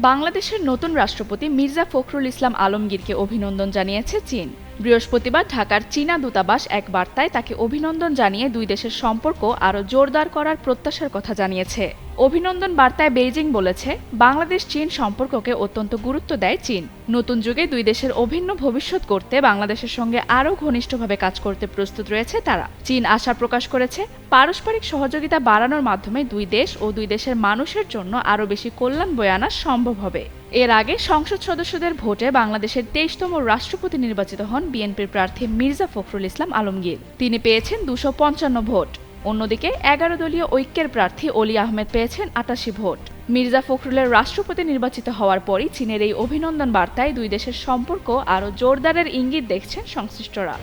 বাংলাদেশের নতুন রাষ্ট্রপতি মির্জা ফখরুল ইসলাম আলমগীরকে অভিনন্দন জানিয়েছে চীন। বৃহস্পতিবার ঢাকার চীনা দূতাবাস এক বার্তায় তাকে অভিনন্দন জানিয়ে দুই দেশের সম্পর্ক আরও জোরদার করার প্রত্যাশার কথা জানিয়েছে। অভিনন্দন বার্তায় বেইজিং বলেছে, বাংলাদেশ চীন সম্পর্ককে অত্যন্ত গুরুত্ব দেয় চীন। নতুন যুগে দুই দেশের অভিন্ন ভবিষ্যৎ করতে বাংলাদেশের সঙ্গে আরও ঘনিষ্ঠভাবে কাজ করতে প্রস্তুত রয়েছে তারা। চীন আশা প্রকাশ করেছে, পারস্পরিক সহযোগিতা বাড়ানোর মাধ্যমে দুই দেশ ও দুই দেশের মানুষের জন্য আরও বেশি কল্যাণ বয়ে আনা সম্ভব হবে। এর আগে সংসদ সদস্যদের ভোটে বাংলাদেশের ২৩তম রাষ্ট্রপতি নির্বাচিত হন বিএনপির প্রার্থী মির্জা ফখরুল ইসলাম আলমগীর। তিনি পেয়েছেন ২৫৫ ভোট। অন্যদিকে ১১ দলীয় ঐক্যের প্রার্থী অলি আহমেদ পেয়েছেন ৮৮ ভোট। মির্জা ফখরুলের রাষ্ট্রপতি নির্বাচিত হওয়ার পরই চীনের এই অভিনন্দন বার্তায় দুই দেশের সম্পর্ক আরও জোরদারের ইঙ্গিত দেখছেন সংশ্লিষ্টরা।